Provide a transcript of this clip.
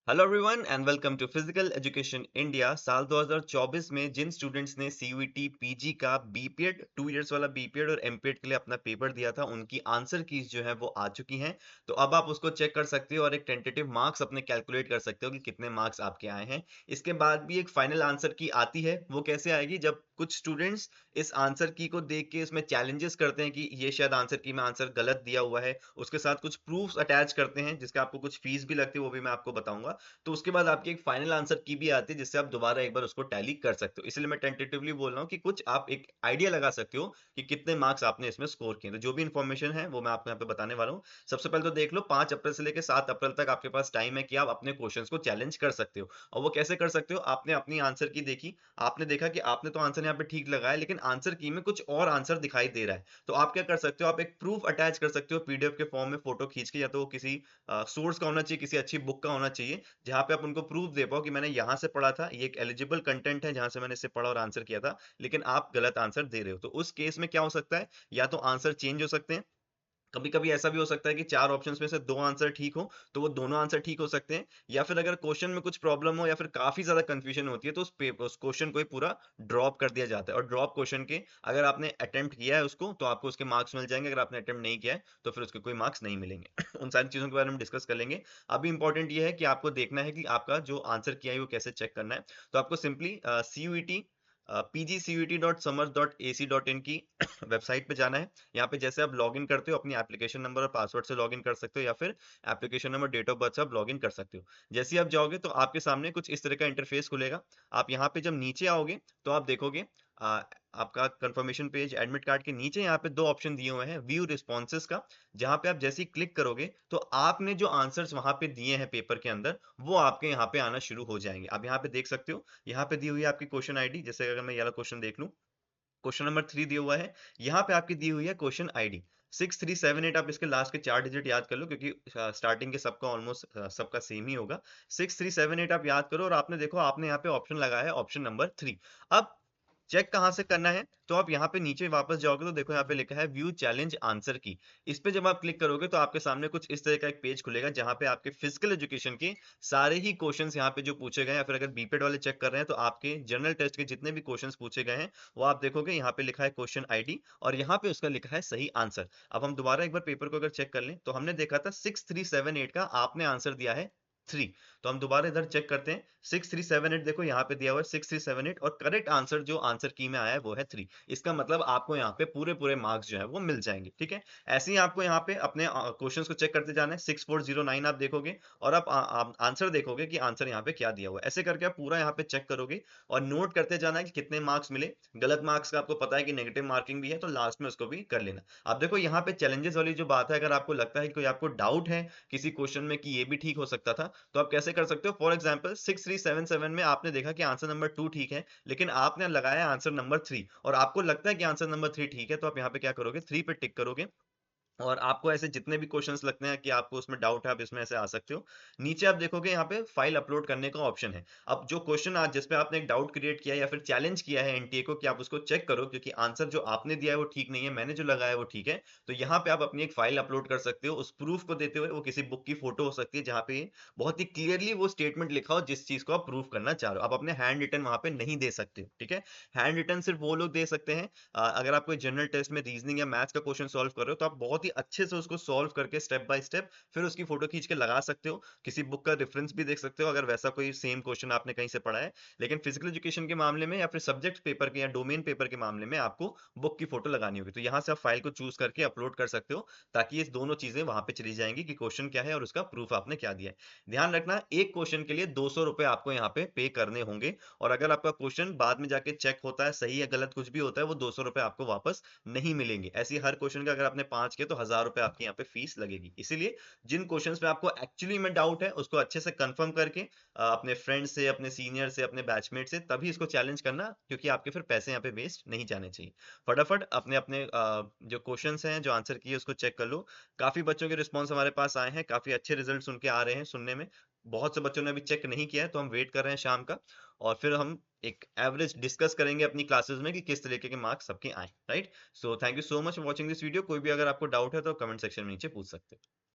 Hello everyone and welcome to physical education India. साल 2024 में जिन स्टूडेंट्स ने सीयूईटी पीजी का बीपीएड 2 इयर्स वाला बीपीएड और एमपीएड के लिए अपना पेपर दिया था, उनकी आंसर कीज जो है वो आ चुकी हैं। तो अब आप उसको चेक कर सकते हो और एक टेंटेटिव मार्क्स अपने कैलकुलेट कर सकते हो कि कितने मार्क्स आपके आए हैं। इसके बाद भी एक फाइनल आंसर की आती है। वो कैसे आएगी? जब कुछ स्टूडेंट्स इस आंसर की को देख के इसमें चैलेंजेस करते हैं कि ये शायद आंसर की में आंसर गलत दिया हुआ है, उसके साथ कुछ प्रूफ्स अटैच करते हैं जिसका आपको कुछ फीस भी लगती है, वो भी मैं आपको बताऊंगा। तो उसके बाद आपकी एक फाइनल आंसर की भी आती है जिससे आप दोबारा एक बार उसको टैली कर सकते हो। इसलिए मैं टेंटेटिवली बोल रहा हूँ कि कुछ आप एक आइडिया लगा सकते हो कि कितने मार्क्स आपने इसमें स्कोर किए। तो जो भी इंफॉर्मेशन है वो मैं आपको यहाँ पे बताने वाला हूँ। सबसे पहले तो देख लो, 5 अप्रैल से लेकर 7 अप्रैल तक आपके पास टाइम है कि आप अपने क्वेश्चन को चैलेंज कर सकते हो। और वो कैसे कर सकते हो? आपने अपनी आंसर की देखी, आपने देखा कि आपने तो आंसर यहाँ पे ठीक लगाया, लेकिन आंसर की में कुछ और आंसर दिखाई दे रहा है। तो आप क्या कर सकते हो? आप एक प्रूफ अटैच कर सकते हो पीडीएफ के फॉर्म में, फोटो खींच के, या तो वो किसी सोर्स का होना चाहिए, किसी अच्छी बुक का होना चाहिए, जहाँ पे आप उनको प्रूफ दे पाओ कि मैंने यहाँ से पढ़ा था, ये एक एलिजिबल कंटेंट है जहाँ से मैंने इसे पढ़ा और आंसर किया था, लेकिन आप गलत आंसर दे रहे हो। तो उस केस में क्या हो सकता है? या तो आंसर चेंज हो सकते हैं, कभी-कभी ऐसा भी हो सकता है कि 4 ऑप्शंस में से 2 आंसर ठीक हो, तो वो दोनों आंसर ठीक हो सकते हैं। या फिर अगर क्वेश्चन में कुछ प्रॉब्लम हो या फिर काफ़ी ज़्यादा कन्फ्यूजन होती है, तो उस क्वेश्चन को ही पूरा ड्रॉप कर दिया जाता है। और ड्रॉप क्वेश्चन के, अगर आपने अटेम्प्ट किया है उसको, तो आपको उसके मार्क्स मिल जाएँगे। अगर आपने अटेम्प्ट नहीं किया है, तो फिर उसके कोई मार्क्स नहीं मिलेंगे। उन सारी चीज़ों के बारे में डिस्कस कर लेंगे। अभी इंपॉर्टेंट ये है कि आपको देखना है कि आपका जो आंसर किया है वो कैसे चेक करना है। तो आपको सिंपली सीयूईटी pgcut.summers.ac.in की वेबसाइट पे जाना है। यहाँ पे जैसे आप लॉगिन करते हो, अपनी एप्लीकेशन नंबर और पासवर्ड से लॉगिन कर सकते हो, या फिर application number, date of birth से आप लॉगिन कर सकते हो। जैसे ही आप जाओगे तो आपके सामने कुछ इस तरह का इंटरफेस खुलेगा। आप यहाँ पे जब नीचे आओगे तो आप देखोगे आ, आपका कंफर्मेशन पेज, एडमिट कार्ड के नीचे यहाँ पे 2 ऑप्शन दिए हुए हैं व्यू रिस्पॉन्सेज का। जहाँ पे आप जैसे ही क्लिक करोगे तो आपने जो आंसर्स वहां पे दिए हैं पेपर के अंदर, वो आपके यहाँ पे आना शुरू हो जाएंगे। आप यहाँ पे देख सकते हो, यहाँ पे दी हुई है आपकी क्वेश्चन आईडी। जैसे अगर मैं ये वाला क्वेश्चन देख लूं, क्वेश्चन नंबर 3 दिया हुआ है, यहाँ पे आपकी दी हुई है क्वेश्चन आईडी 6378। आप इसके लास्ट के 4 डिजिट याद कर लो, क्योंकि स्टार्टिंग के सबका ऑलमोस्ट सबका सेम ही होगा। 6378 आप याद करो, और आपने देखो, आपने यहाँ पे ऑप्शन लगाया है ऑप्शन नंबर 3। अब चेक कहाँ से करना है? तो आप यहाँ पे नीचे वापस जाओगे तो देखो यहाँ पे लिखा है व्यू चैलेंज आंसर की। इस पे जब आप क्लिक करोगे तो आपके सामने कुछ इस तरह का एक पेज खुलेगा, जहाँ पे आपके फिजिकल एजुकेशन के सारे ही क्वेश्चंस यहाँ पे जो पूछे गए हैं, या फिर अगर बीपीएड वाले चेक कर रहे हैं तो आपके जनरल टेस्ट के जितने भी क्वेश्चंस पूछे गए हैं, वो आप देखोगे यहाँ पे लिखा है क्वेश्चन आईडी, और यहाँ पे उसका लिखा है सही आंसर। अब हम दोबारा एक बार पेपर को अगर चेक कर लें, तो हमने देखा था 6378 का, आपने आंसर दिया है 3। तो हम दोबारा इधर चेक करते हैं। 6378 देखो यहाँ पे दिया हुआ है 6378, और करेक्ट आंसर जो आंसर की में आया है वो है 3। इसका मतलब आपको यहाँ पे पूरे पूरे मार्क्स जो है वो मिल जाएंगे। ठीक है, ऐसे ही आपको यहाँ पे अपने क्वेश्चन को चेक करते जाना है। 6409 आप देखोगे, और आप आंसर देखोगे कि आंसर यहाँ पे क्या दिया हुआ है। ऐसे करके आप पूरा यहाँ पे चेक करोगे और नोट करते जाना है कि कितने मार्क्स मिले। गलत मार्क्स का आपको पता है कि नेगेटिव मार्किंग भी है, तो लास्ट में उसको भी कर लेना। अब देखो यहाँ पे चैलेंजेस वाली जो बात है, अगर आपको लगता है कि कोई आपको डाउट है किसी क्वेश्चन में कि ये भी ठीक हो सकता था, तो आप कैसे कर सकते हो? फॉर एग्जाम्पल 6377 में आपने देखा कि आंसर नंबर 2 ठीक है, लेकिन आपने लगाया आंसर नंबर 3, और आपको लगता है कि आंसर नंबर 3 ठीक है, तो आप यहाँ पे क्या करोगे? 3 पे टिक करोगे। और आपको ऐसे जितने भी क्वेश्चंस लगते हैं कि आपको उसमें डाउट है, आप इसमें ऐसे आ सकते हो। नीचे आप देखोगे यहाँ पे फाइल अपलोड करने का ऑप्शन है। अब जो क्वेश्चन आज जिस पे आपने एक डाउट क्रिएट किया है या फिर चैलेंज किया है एनटीए को कि आप उसको चेक करो, क्योंकि आंसर जो आपने दिया है वो ठीक नहीं है, मैंने जो लगाया है वो ठीक है, तो यहाँ पे आप अपनी एक फाइल अपलोड कर सकते हो उस प्रूफ को देते हुए। वो किसी बुक की फोटो हो सकती है, जहाँ पे बहुत ही क्लियरली वो स्टेटमेंट लिखा हो जिस चीज को आप प्रूफ करना चाह रहे हो। आप अपने हैंड रिटन वहां पे नहीं दे सकते हो। ठीक है, हैंड रिटन सिर्फ वो लोग दे सकते हैं अगर आप कोई जनरल टेस्ट में रीजनिंग या मैथ्स का क्वेश्चन सॉल्व कर रहे हो, तो आप बहुत ही अच्छे से उसको सॉल्व करके स्टेप बाय स्टेप फिर उसकी फोटो खींच के लगा सकते हो। किसी बुक का रेफरेंस भी देख सकते हो अगर वैसा कोई सेम क्वेश्चन आपने कहीं से पढ़ा है। लेकिन फिजिकल एजुकेशन के मामले में या फिर सब्जेक्ट पेपर के या डोमेन पेपर के मामले में आपको बुक की फोटो लगानी होगी। तो यहाँ से आप फाइल को चूज करके अपलोड कर सकते हो, ताकि ये दोनों चीजें वहां पे चली जाएंगी कि क्वेश्चन क्या है और उसका प्रूफ आपने क्या दिया है। ध्यान रखना, एक क्वेश्चन के लिए 200 रुपए आपको यहाँ पे पे करने होंगे, और अगर आपका क्वेश्चन बाद में जाके चेक होता है सही या गलत कुछ भी होता है, वो 200 रुपए आपको वापस नहीं मिलेंगे। ऐसे ही हर क्वेश्चन का अगर आपने 5 किए तो 1000 रुपए आपकी यहाँ पे फीस लगेगी। इसीलिए जिन क्वेश्चंस पे आपको एक्चुअली में डाउट है, उसको अच्छे से कंफर्म करके अपने फ्रेंड से, अपने सीनियर से, अपने बैचमेट से तभी इसको चैलेंज करना, क्योंकि आपके फिर पैसे यहाँ पे वेस्ट नहीं जाने चाहिए। फटाफट अपने अपने जो क्वेश्चंस हैं, जो आंसर किए, उसको चेक कर लो। काफी बच्चों के रिस्पॉन्स हमारे पास आए हैं, काफी अच्छे रिजल्ट उनके आ रहे हैं सुनने में। बहुत से बच्चों ने अभी चेक नहीं किया है, तो हम वेट कर रहे हैं शाम का, और फिर हम एक एवरेज डिस्कस करेंगे अपनी क्लासेस में कि किस तरीके के मार्क्स सबके आए। Right, so thank you so much for watching this video. कोई भी अगर आपको डाउट है तो कमेंट सेक्शन में नीचे पूछ सकते हो।